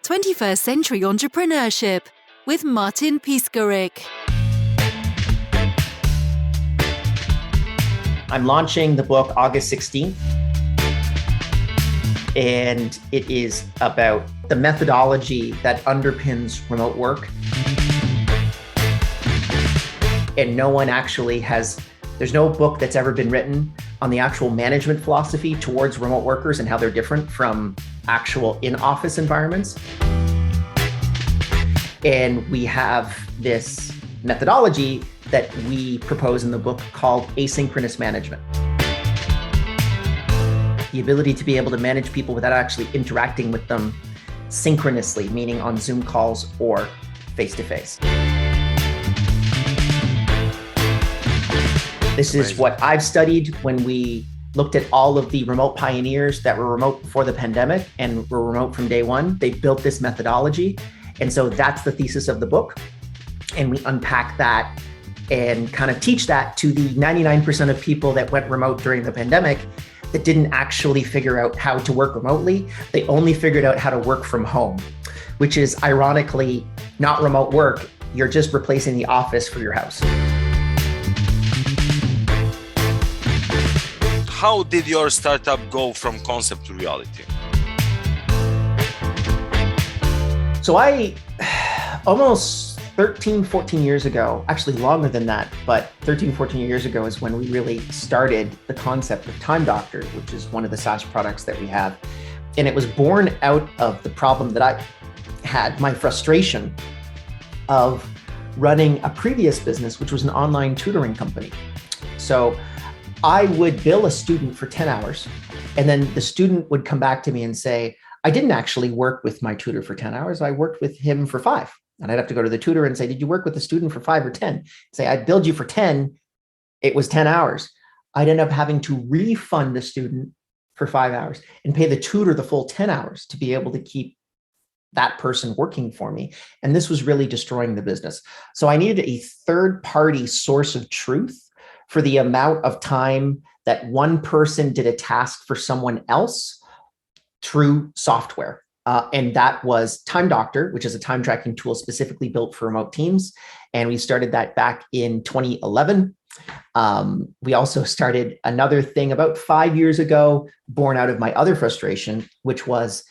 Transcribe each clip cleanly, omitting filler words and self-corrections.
21st Century Entrepreneurship with Martin Piskarik. I'm launching the book August 16th, and it is about the methodology that underpins remote work. And no one actually there's no book that's ever been written on the actual management philosophy towards remote workers and how they're different from actual in-office environments. And we have this methodology that we propose in the book called asynchronous management. The ability to be able to manage people without actually interacting with them synchronously, meaning on Zoom calls or face-to-face. This is what I've studied when we looked at all of the remote pioneers that were remote before the pandemic and were remote from day one. They built this methodology. And so that's the thesis of the book. And we unpack that and kind of teach that to the 99% of people that went remote during the pandemic that didn't actually figure out how to work remotely. They only figured out how to work from home, which is ironically not remote work. You're just replacing the office for your house. How did your startup go from concept to reality? So I almost 13, 14 years ago, actually longer than that, but 13, 14 years ago is when we really started the concept of Time Doctor, which is one of the SaaS products that we have. And it was born out of the problem that I had, my frustration of running a previous business, which was an online tutoring company. So I would bill a student for 10 hours, and then the student would come back to me and say, I didn't actually work with my tutor for 10 hours. I worked with him for 5. And I'd have to go to the tutor and say, did you work with the student for 5 or 10? Say, I billed you for 10. It was 10 hours. I'd end up having to refund the student for 5 hours and pay the tutor the full 10 hours to be able to keep that person working for me. And this was really destroying the business. So I needed a third-party source of truth for the amount of time that one person did a task for someone else through software. And that was Time Doctor, which is a time tracking tool specifically built for remote teams. And we started that back in 2011. We also started another thing about 5 years ago, born out of my other frustration, which was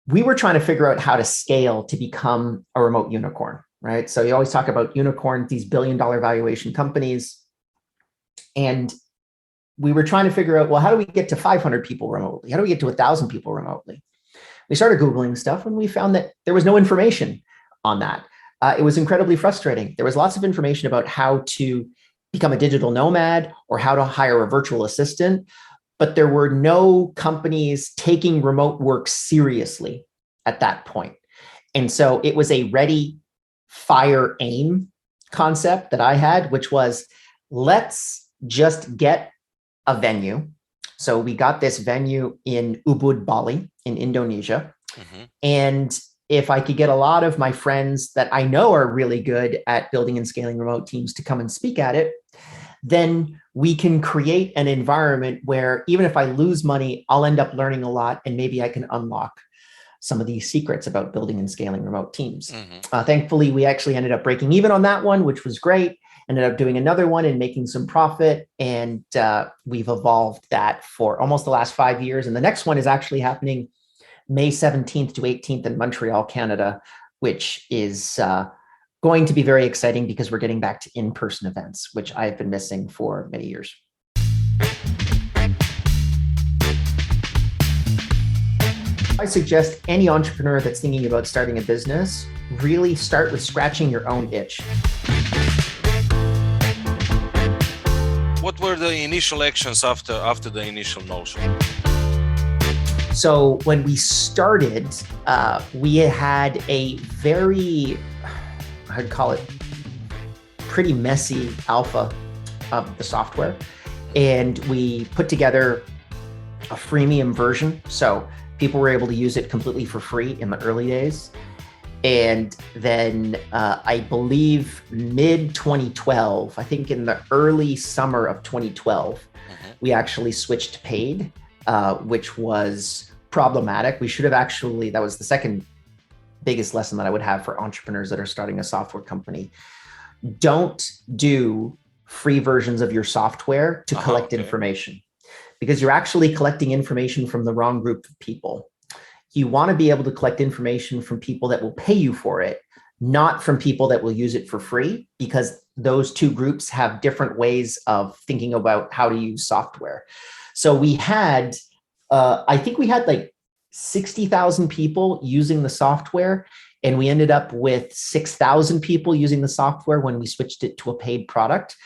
we were trying to figure out how to scale to become a remote unicorn, right? So you always talk about unicorns, these billion-dollar valuation companies. And we were trying to figure out, well, how do we get to 500 people remotely? How do we get to 1,000 people remotely? We started Googling stuff and we found that there was no information on that. It was incredibly frustrating. There was lots of information about how to become a digital nomad or how to hire a virtual assistant, but there were no companies taking remote work seriously at that point. And so it was a ready, fire, aim concept that I had, which was let's just get a venue. So we got this venue in Ubud, Bali in Indonesia. Mm-hmm. And if I could get a lot of my friends that I know are really good at building and scaling remote teams to come and speak at it, then we can create an environment where even if I lose money, I'll end up learning a lot and maybe I can unlock some of these secrets about building and scaling remote teams. Mm-hmm. Thankfully, we actually ended up breaking even on that one, which was great. Ended up doing another one and making some profit. And we've evolved that for almost the last 5 years. And the next one is actually happening May 17th to 18th in Montreal, Canada, which is going to be very exciting because we're getting back to in-person events, which I've been missing for many years. I suggest any entrepreneur that's thinking about starting a business, really start with scratching your own itch. What were the initial actions after the initial notion? So when we started, we had a very, I'd call it pretty messy alpha of the software. And we put together a freemium version. So people were able to use it completely for free in the early days. And then I believe mid-2012, I think in the early summer of 2012, we actually switched to paid, which was problematic. We should have actually, that was the second biggest lesson that I would have for entrepreneurs that are starting a software company. Don't do free versions of your software to collect information, because you're actually collecting information from the wrong group of people. You want to be able to collect information from people that will pay you for it, not from people that will use it for free, because those two groups have different ways of thinking about how to use software. So we had, I think we had like 60,000 people using the software, and we ended up with 6,000 people using the software when we switched it to a paid product.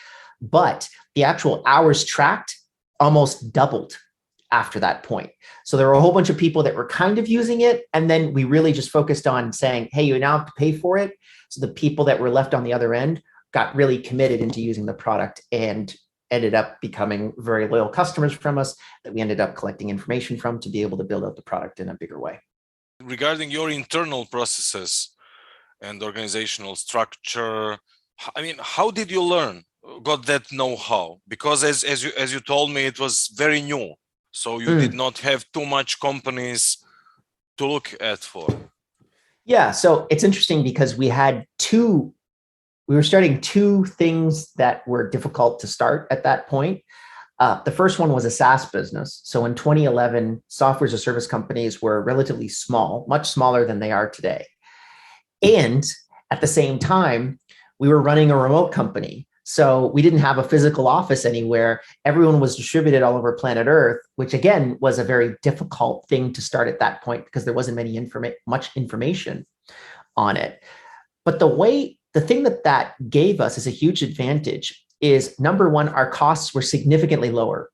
But the actual hours tracked almost doubled after that point. So there were a whole bunch of people that were kind of using it. And then we really just focused on saying, hey, you now have to pay for it. So the people that were left on the other end got really committed into using the product and ended up becoming very loyal customers from us that we ended up collecting information from to be able to build out the product in a bigger way. Regarding your internal processes and organizational structure, I mean, how did you got that know-how? Because as you told me, it was very new. So you did not have too much companies to look at for. Yeah, so it's interesting because we were starting two things that were difficult to start at that point. The first one was a SaaS business. So in 2011, software as a service companies were relatively small, much smaller than they are today. And at the same time, we were running a remote company. So we didn't have a physical office anywhere. Everyone was distributed all over planet Earth, which again was a very difficult thing to start at that point because there wasn't much information on it. But the thing that gave us as a huge advantage is, number one, our costs were significantly lower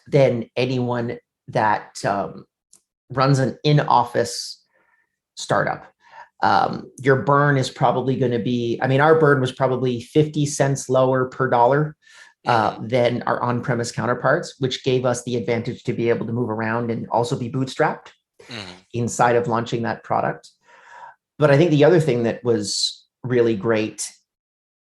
than anyone that runs an in-office startup. Your burn is probably going to be, our burn was probably 50 cents lower per dollar than our on-premise counterparts, which gave us the advantage to be able to move around and also be bootstrapped inside of launching that product. But I think the other thing that was really great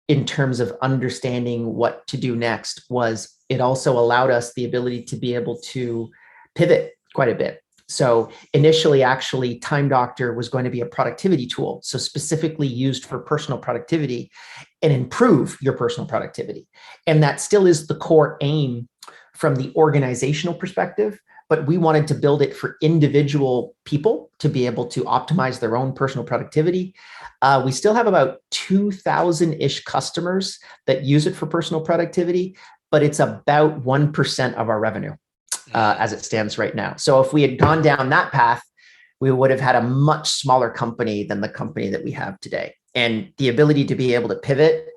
in terms of understanding what to do next was it also allowed us the ability to be able to pivot quite a bit. So initially, actually, Time Doctor was going to be a productivity tool, so specifically used for personal productivity and improve your personal productivity. And that still is the core aim from the organizational perspective, but we wanted to build it for individual people to be able to optimize their own personal productivity. We still have about 2,000-ish customers that use it for personal productivity, but it's about 1% of our revenue. As it stands right now. So if we had gone down that path, we would have had a much smaller company than the company that we have today. And the ability to be able to pivot,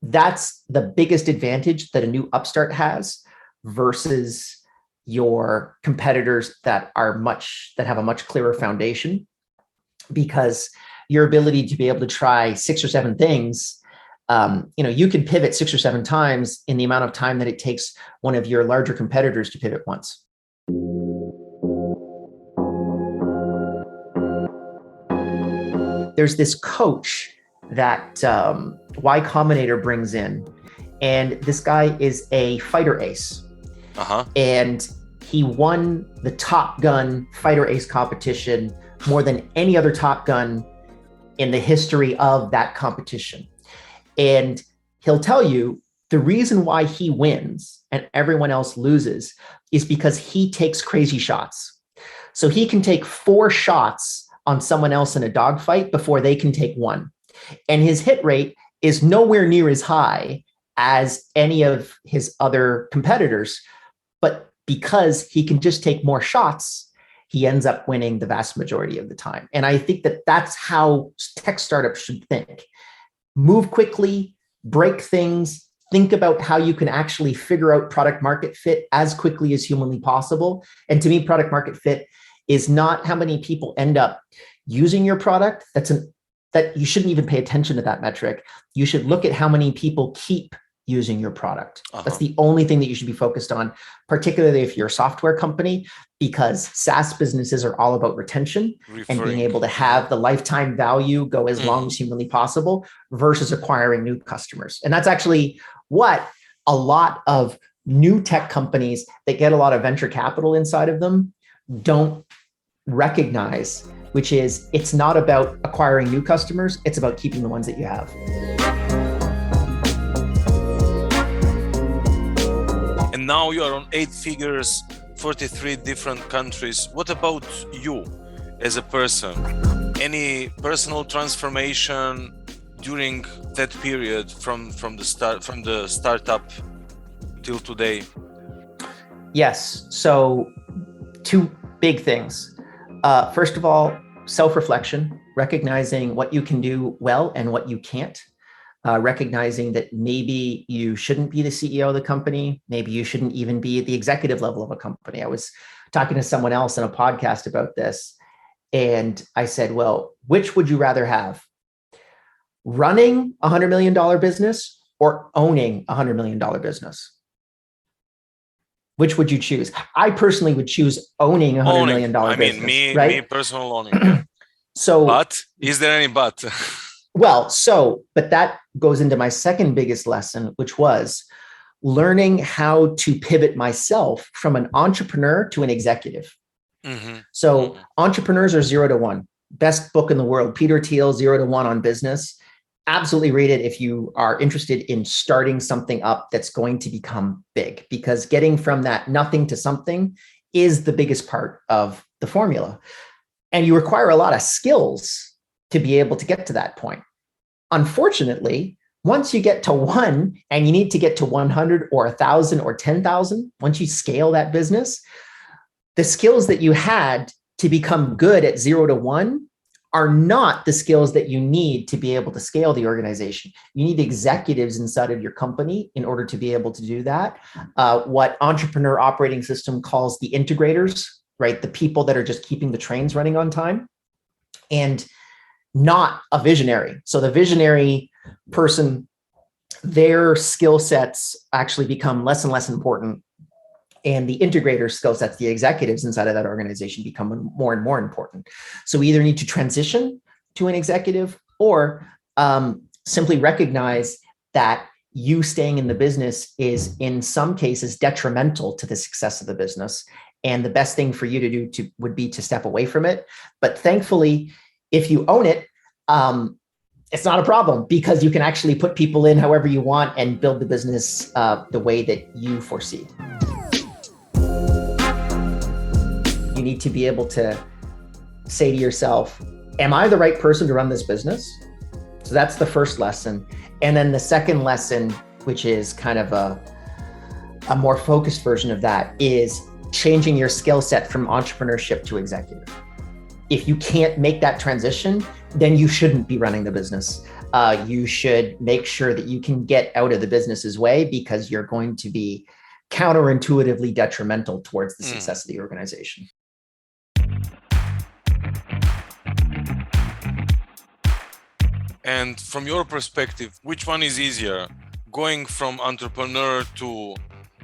that's the biggest advantage that a new upstart has versus your competitors that have a much clearer foundation, because your ability to be able to try 6 or 7 things, you can pivot 6 or 7 times in the amount of time that it takes one of your larger competitors to pivot once. There's this coach that Y Combinator brings in, and this guy is a fighter ace. And he won the Top Gun fighter ace competition more than any other Top Gun in the history of that competition. And he'll tell you the reason why he wins and everyone else loses is because he takes crazy shots. So he can take 4 shots on someone else in a dogfight before they can take 1. And his hit rate is nowhere near as high as any of his other competitors. But because he can just take more shots, he ends up winning the vast majority of the time. And I think that that's how tech startups should think. Move quickly, break things, think about how you can actually figure out product market fit as quickly as humanly possible. And to me, product market fit is not how many people end up using your product. That you shouldn't even pay attention to that metric. You should look at how many people keep using your product. That's the only thing that you should be focused on, particularly if you're a software company, because SaaS businesses are all about retention and being able to have the lifetime value go as long as humanly possible versus acquiring new customers. And that's actually what a lot of new tech companies that get a lot of venture capital inside of them don't recognize, which is it's not about acquiring new customers, it's about keeping the ones that you have. And now you are on 8 figures, 43 different countries. What about you as a person? Any personal transformation during that period from the startup till today? Yes. So 2 big things. First of all, self-reflection, recognizing what you can do well and what you can't. Recognizing that maybe you shouldn't be the CEO of the company. Maybe you shouldn't even be at the executive level of a company. I was talking to someone else in a podcast about this, and I said, well, which would you rather have? Running a $100 million business or owning a $100 million business? Which would you choose? I personally would choose owning a $100 million business. Me personal owning. So, but is there any but? But that goes into my second biggest lesson, which was learning how to pivot myself from an entrepreneur to an executive. So entrepreneurs are 0 to 1. Best book in the world, Peter Thiel, 0 to 1 on business. Absolutely read it if you are interested in starting something up that's going to become big, because getting from that nothing to something is the biggest part of the formula. And you require a lot of skills to be able to get to that point. Unfortunately, once you get to 1 and you need to get to 100 or 1,000 or 10,000, once you scale that business, the skills that you had to become good at 0 to 1 are not the skills that you need to be able to scale the organization. You need executives inside of your company in order to be able to do that. What Entrepreneur Operating System calls the integrators, right? The people that are just keeping the trains running on time, and not a visionary. So the visionary person, their skill sets actually become less and less important. And the integrator skill sets, the executives inside of that organization, become more and more important. So we either need to transition to an executive or simply recognize that you staying in the business is in some cases detrimental to the success of the business. And the best thing for you to do would be to step away from it. But thankfully, if you own it, it's not a problem, because you can actually put people in however you want and build the business the way that you foresee. You need to be able to say to yourself, am I the right person to run this business? So that's the first lesson. And then the second lesson, which is kind of a more focused version of that, is changing your skill set from entrepreneurship to executive. If you can't make that transition, then you shouldn't be running the business. You should make sure that you can get out of the business's way, because you're going to be counterintuitively detrimental towards the success of the organization. And from your perspective, which one is easier, going from entrepreneur to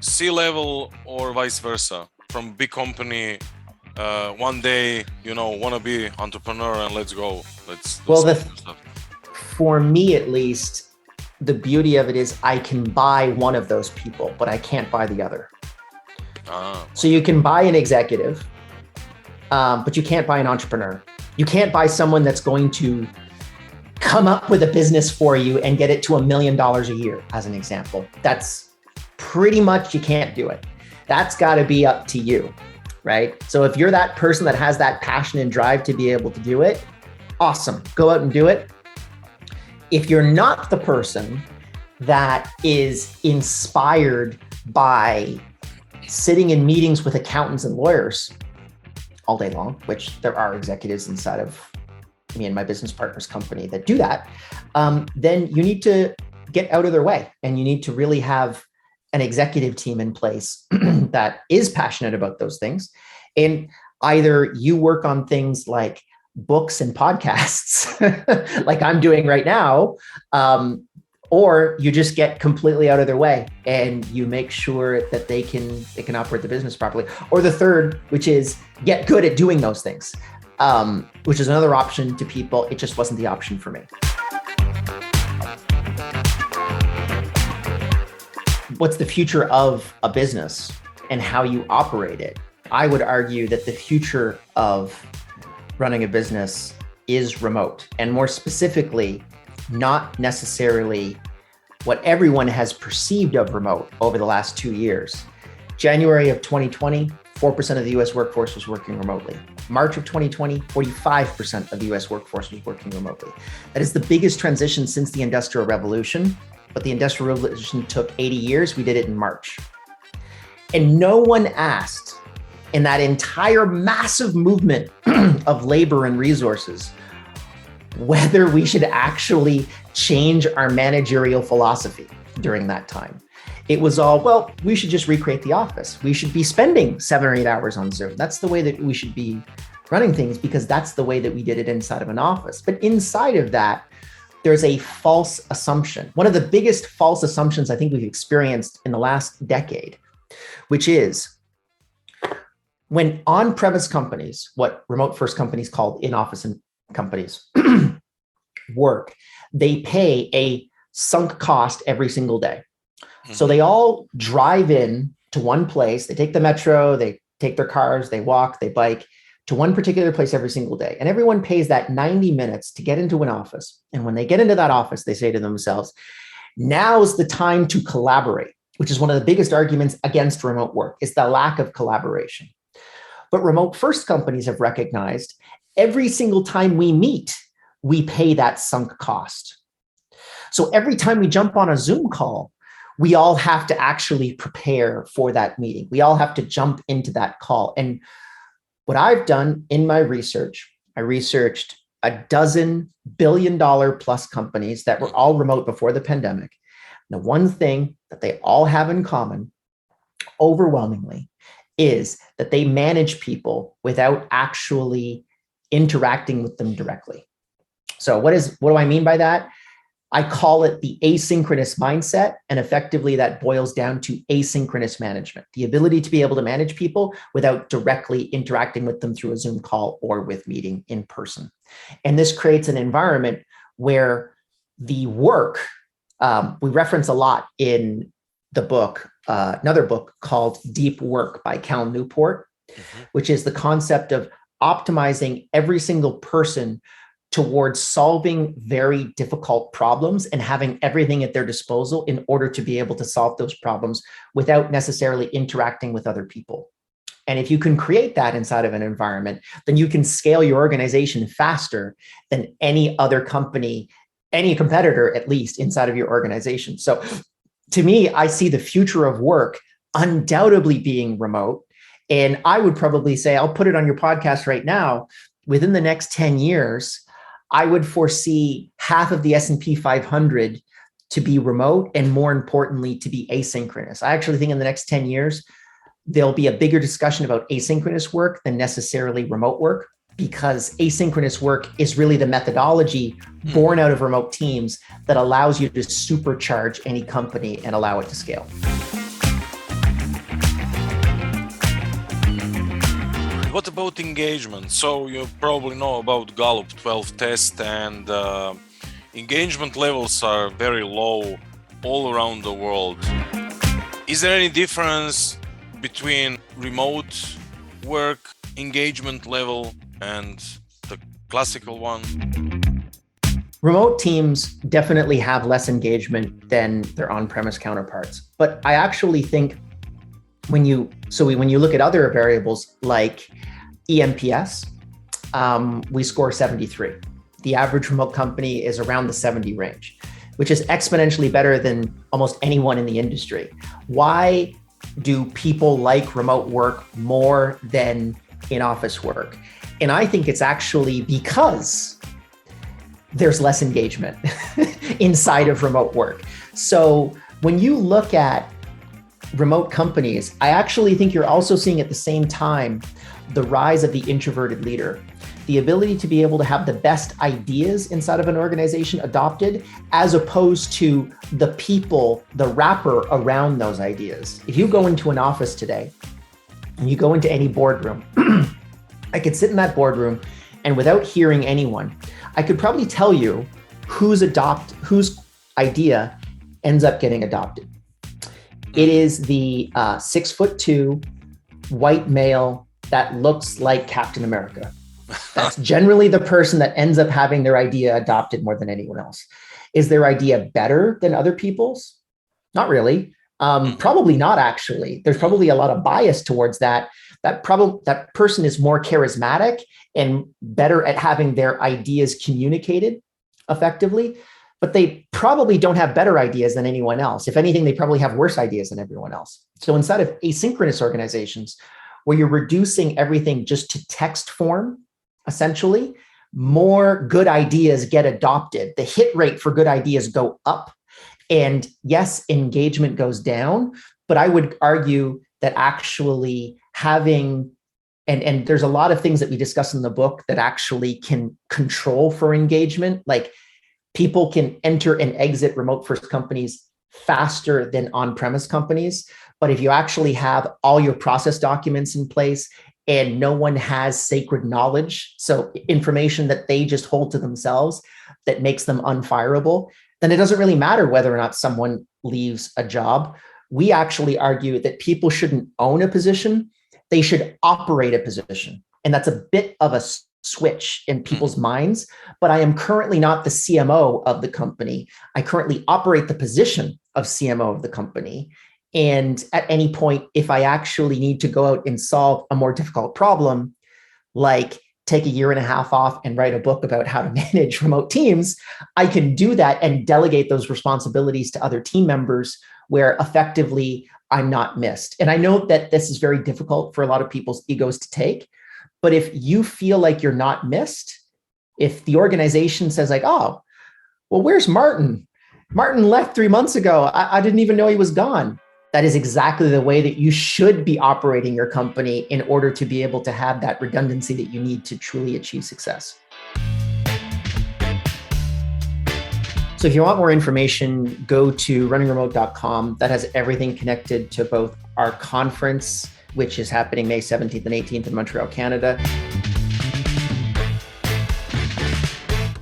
C-level or vice versa? From big company, one day, want to be entrepreneur and let's go. For me, at least, the beauty of it is I can buy one of those people, but I can't buy the other. So you can buy an executive, but you can't buy an entrepreneur. You can't buy someone that's going to come up with a business for you and get it to $1 million a year, as an example. That's pretty much, you can't do it. That's got to be up to you, right? So if you're that person that has that passion and drive to be able to do it, awesome, go out and do it. If you're not the person that is inspired by sitting in meetings with accountants and lawyers all day long, which there are executives inside of me and my business partner's company that do that, then you need to get out of their way, and you need to really have an executive team in place that is passionate about those things. And either you work on things like books and podcasts, like I'm doing right now, or you just get completely out of their way and you make sure that they can operate the business properly. Or the third, which is get good at doing those things, which is another option to people. It just wasn't the option for me. What's the future of a business and how you operate it? I would argue that the future of running a business is remote, and more specifically, not necessarily what everyone has perceived of remote over the last 2 years. January of 2020, 4% of the US workforce was working remotely. March of 2020, 45% of the US workforce was working remotely. That is the biggest transition since the Industrial Revolution, but the Industrial Revolution took 80 years. We did it in March. And no one asked in that entire massive movement of labor and resources whether we should actually change our managerial philosophy during that time. It was all, well, we should just recreate the office. We should be spending 7 or 8 hours on Zoom. That's the way that we should be running things, because that's the way that we did it inside of an office. But inside of that, there's a false assumption. One of the biggest false assumptions I think we've experienced in the last decade, which is when on-premise companies, what remote first companies called in-office companies work, they pay a sunk cost every single day. So they all drive in to one place, they take the metro, they take their cars, they walk, they bike to one particular place every single day. And everyone pays that 90 minutes to get into an office. And when they get into that office, they say to themselves, now's the time to collaborate, which is one of the biggest arguments against remote work, is the lack of collaboration. But remote first companies have recognized every single time we meet, we pay that sunk cost. So every time we jump on a Zoom call, we all have to actually prepare for that meeting. We all have to jump into that call. And what I've done in my research, I researched a dozen billion-dollar-plus companies that were all remote before the pandemic. The one thing that they all have in common, overwhelmingly, is that they manage people without actually interacting with them directly. So what do I mean by that? I call it the asynchronous mindset, and effectively that boils down to asynchronous management, the ability to be able to manage people without directly interacting with them through a Zoom call or with meeting in person. And this creates an environment where the work, we reference a lot in the book, another book called Deep Work by Cal Newport, which is the concept of optimizing every single person towards solving very difficult problems and having everything at their disposal in order to be able to solve those problems without necessarily interacting with other people. And if you can create that inside of an environment, then you can scale your organization faster than any other company, any competitor, at least inside of your organization. So to me, I see the future of work undoubtedly being remote. And I would probably say, I'll put it on your podcast right now, within the next 10 years, I would foresee half of the S&P 500 to be remote, and more importantly, to be asynchronous. I actually think in the next 10 years, there'll be a bigger discussion about asynchronous work than necessarily remote work, because asynchronous work is really the methodology born out of remote teams that allows you to supercharge any company and allow it to scale. What about engagement? So you probably know about Gallup 12 test, and engagement levels are very low all around the world. Is there any difference between remote work engagement level and the classical one? Remote teams definitely have less engagement than their on-premise counterparts. But I actually think when you look at other variables like EMPS, we score 73. The average remote company is around the 70 range, which is exponentially better than almost anyone in the industry. Why do people like remote work more than in-office work? And I think it's actually because there's less engagement inside of remote work. So when you look at remote companies, I actually think you're also seeing at the same time the rise of the introverted leader, the ability to be able to have the best ideas inside of an organization adopted, as opposed to the people, the wrapper around those ideas. If you go into an office today and you go into any boardroom, I could sit in that boardroom and without hearing anyone, I could probably tell you whose idea ends up getting adopted. It is the 6'2" white male that looks like Captain America. That's generally the person that ends up having their idea adopted more than anyone else. Is their idea better than other people's? Not really. Probably not, actually. There's probably a lot of bias towards that. That person is more charismatic and better at having their ideas communicated effectively, but they probably don't have better ideas than anyone else. If anything, they probably have worse ideas than everyone else. So inside of asynchronous organizations, where you're reducing everything just to text form, essentially, more good ideas get adopted. The hit rate for good ideas go up. And yes, engagement goes down, but I would argue that actually having, and there's a lot of things that we discuss in the book that actually can control for engagement. Like, people can enter and exit remote first companies faster than on-premise companies. But if you actually have all your process documents in place and no one has sacred knowledge, so information that they just hold to themselves that makes them unfireable, then it doesn't really matter whether or not someone leaves a job. We actually argue that people shouldn't own a position. They should operate a position. And that's a bit of a switch in people's minds. But I am currently not the CMO of the company. I currently operate the position of CMO of the company. And at any point, if I actually need to go out and solve a more difficult problem, like take a year and a half off and write a book about how to manage remote teams, I can do that and delegate those responsibilities to other team members where effectively I'm not missed. And I know that this is very difficult for a lot of people's egos to take, but if you feel like you're not missed, if the organization says like, oh, well, where's Martin? Martin left 3 months ago. I didn't even know he was gone. That is exactly the way that you should be operating your company in order to be able to have that redundancy that you need to truly achieve success. So if you want more information, go to runningremote.com. That has everything connected to both our conference, which is happening May 17th and 18th in Montreal, Canada,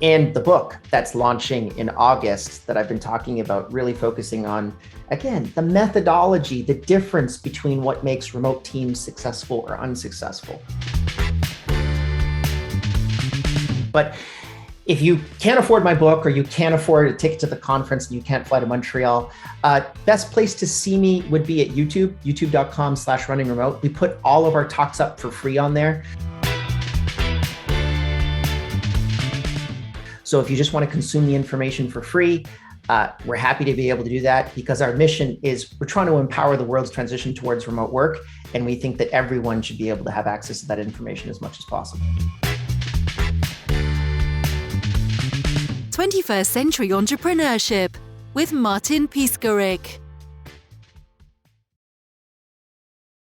and the book that's launching in August that I've been talking about, really focusing on, again, the methodology, the difference between what makes remote teams successful or unsuccessful. But if you can't afford my book or you can't afford a ticket to the conference and you can't fly to Montreal, best place to see me would be at YouTube, youtube.com/runningremote. We put all of our talks up for free on there. So if you just want to consume the information for free, we're happy to be able to do that, because our mission is we're trying to empower the world's transition towards remote work. And we think that everyone should be able to have access to that information as much as possible. 21st Century Entrepreneurship with Martin Piskarik.